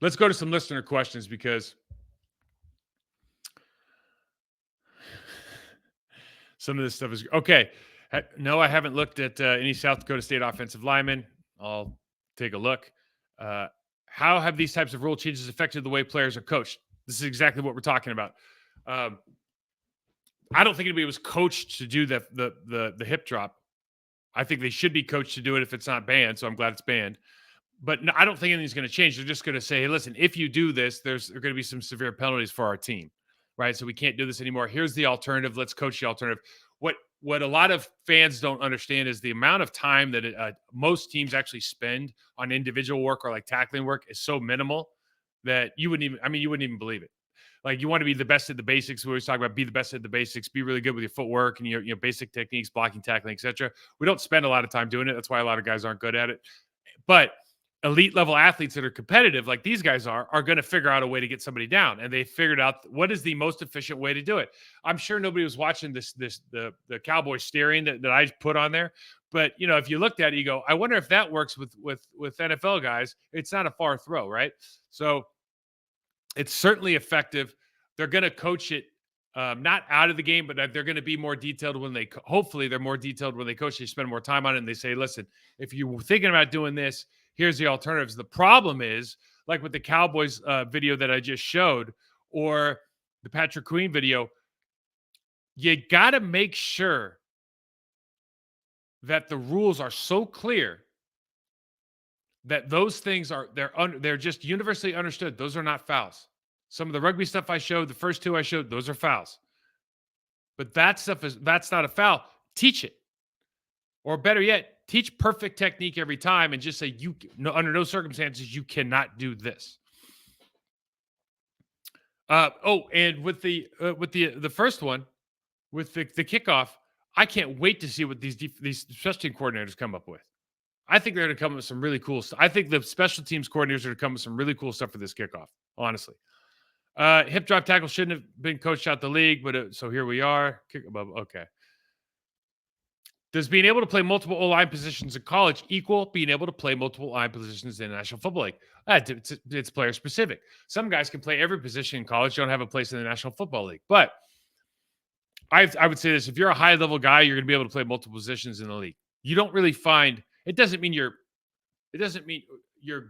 Let's go to some listener questions because some of this stuff is okay. No, I haven't looked at any South Dakota State offensive linemen. I'll take a look. Uh, how have these types of rule changes affected the way players are coached? This is exactly what we're talking about. Um, I don't think anybody was coached to do the hip drop. I think they should be coached to do it if it's not banned. So I'm glad it's banned. But no, I don't think anything's going to change. They're just going to say, hey, listen, if you do this, there are going to be some severe penalties for our team, right? So we can't do this anymore. Here's the alternative. Let's coach the alternative. What a lot of fans don't understand is the amount of time that most teams actually spend on individual work or like tackling work is so minimal that you wouldn't even. I mean, you wouldn't even believe it. Like you want to be the best at the basics. We always talk about be the best at the basics, be really good with your footwork and your basic techniques, blocking, tackling, etc. We don't spend a lot of time doing it. That's why a lot of guys aren't good at it. But elite level athletes that are competitive, like these guys are going to figure out a way to get somebody down, and they figured out what is the most efficient way to do it. I'm sure nobody was watching the Cowboy steering that I put on there, but if you looked at it, you go, I wonder if that works with NFL guys. It's not a far throw, right? So it's certainly effective. They're going to coach it. Not out of the game, but they're going to be more detailed when hopefully they're more detailed when they coach. They spend more time on it and they say, listen, if you were thinking about doing this, here's the alternatives. The problem is, like with the Cowboys video that I just showed, or the Patrick Queen video, you got to make sure that the rules are so clear that those things they're just universally understood. Those are not fouls. Some of the rugby stuff I showed, the first two I showed, those are fouls. But that's not a foul. Teach it. Or better yet, teach perfect technique every time and just say under no circumstances you cannot do this. And with the first one, with the kickoff, I can't wait to see what these special team coordinators come up with. I think they're going to come up with some really cool stuff. I think the special teams coordinators are going to come with some really cool stuff for this kickoff, honestly. Hip drop tackle shouldn't have been coached out the league, but so here we are. Kick above. Okay. Does being able to play multiple O-line positions in college equal being able to play multiple line positions in the National Football League? It's player specific. Some guys can play every position in college, don't have a place in the National Football League. But I would say this: if you're a high level guy, you're going to be able to play multiple positions in the league. You don't really find it doesn't mean you're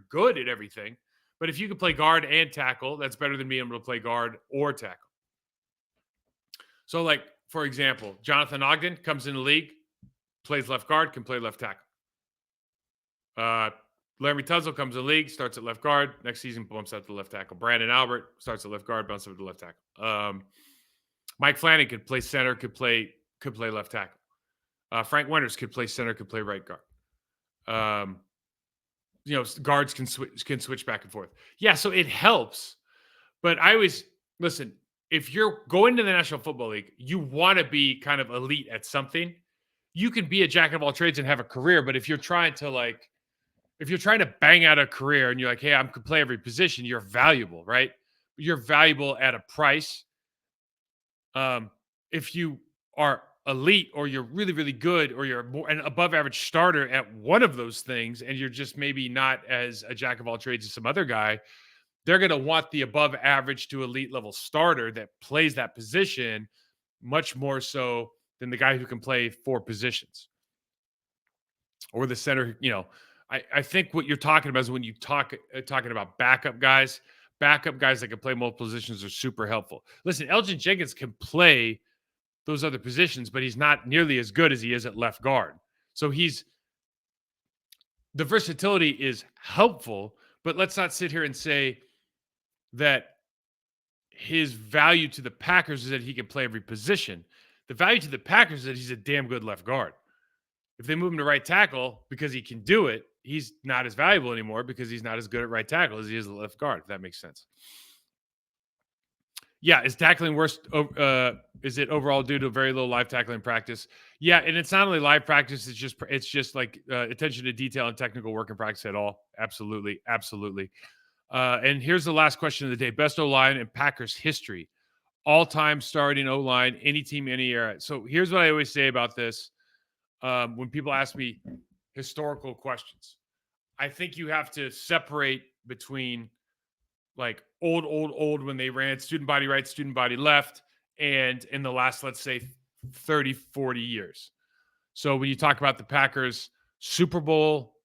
good at everything. But if you can play guard and tackle, that's better than being able to play guard or tackle. So, like for example, Jonathan Ogden comes in the league. Plays left guard, can play left tackle. Laremy Tunsil comes in the league, starts at left guard. Next season, bumps out to left tackle. Brandon Albert starts at left guard, bumps up to left tackle. Mike Flanagan could play center, could play left tackle. Frank Winters could play center, could play right guard. Guards can switch back and forth. Yeah, so it helps. But I always listen. If you're going to the National Football League, you want to be kind of elite at something. You can be a jack of all trades and have a career, but if you're trying to bang out a career and you're like, hey, I can play every position, you're valuable, right? You're valuable at a price. If you are elite or you're really, really good or you're an above average starter at one of those things and you're just maybe not as a jack of all trades as some other guy, they're going to want the above average to elite level starter that plays that position much more so than the guy who can play four positions or the center. I think what you're talking about is when you talking about backup guys that can play multiple positions are super helpful. Listen, Elgin Jenkins can play those other positions, but he's not nearly as good as he is at left guard. So the versatility is helpful, but let's not sit here and say that his value to the Packers is that he can play every position. The value to the Packers is that he's a damn good left guard. If they move him to right tackle because he can do it, he's not as valuable anymore because he's not as good at right tackle as he is at left guard, if that makes sense. Yeah, is tackling worse? Is it overall due to very low live tackling practice? Yeah, and it's not only live practice; it's just like attention to detail and technical work in practice at all. Absolutely. And here's the last question of the day: best O-line in Packers history, all-time starting O-line, any team, any era. So here's what I always say about this: when people ask me historical questions, I think you have to separate between like old when they ran student body right, student body left, and in the last, let's say, 30, 40 years. So when you talk about the Packers Super Bowl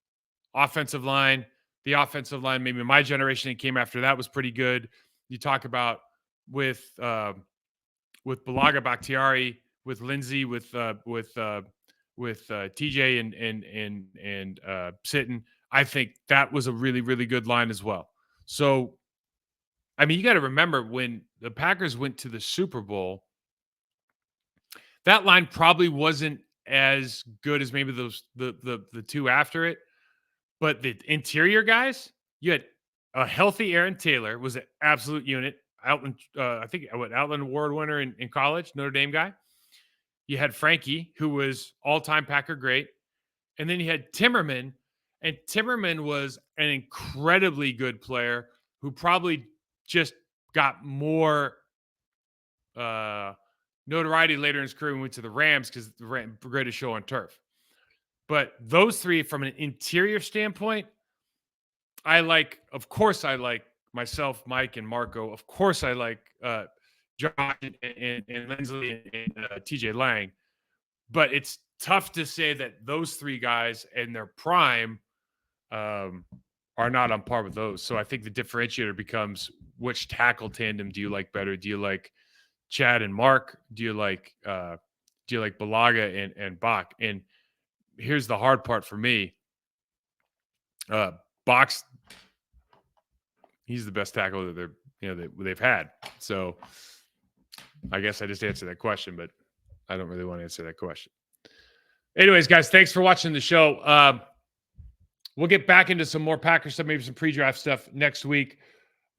offensive line, the offensive line, maybe my generation that came after that was pretty good. You talk about with with Balaga Bakhtiari, with Lindsey, with TJ and Sitton. I think that was a really really good line as well. So I mean, you got to remember when the Packers went to the Super Bowl, that line probably wasn't as good as maybe the two after it. But the interior guys, you had a healthy Aaron Taylor was an absolute unit. Outland, I think what Outland Award winner in college, Notre Dame guy. You had Frankie, who was all-time Packer great, and then you had Timmerman, and Timmerman was an incredibly good player who probably just got more notoriety later in his career when he went to the Rams because the greatest show on turf. But those three, from an interior standpoint, of course, I like myself, Mike, and Marco. Of course, I like Josh and Lindsley and TJ Lang. But it's tough to say that those three guys in their prime are not on par with those. So I think the differentiator becomes which tackle tandem do you like better? Do you like Chad and Mark? Do you like Balaga and Bach? And here's the hard part for me. Bach's he's the best tackle that they've had. So I guess I just answered that question, but I don't really want to answer that question. Anyways, guys, thanks for watching the show. We'll get back into some more Packers stuff, maybe some pre-draft stuff next week.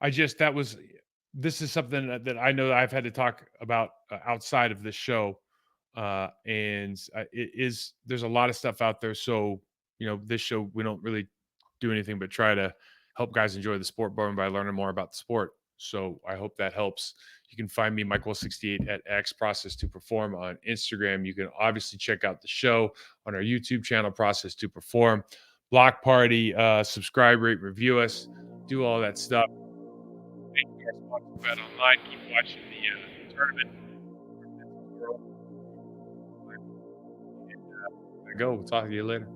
This is something that I know that I've had to talk about outside of this show. There's a lot of stuff out there. So, this show, we don't really do anything but try to help guys enjoy the sport more by learning more about the sport. So I hope that helps. You can find me, Michael68 at X Process to Perform on Instagram. You can obviously check out the show on our YouTube channel, Process to Perform. Block Party, subscribe, rate, review us, do all that stuff. Thank you, our sponsor, Bet Online. Keep watching the tournament. Go. We'll talk to you later.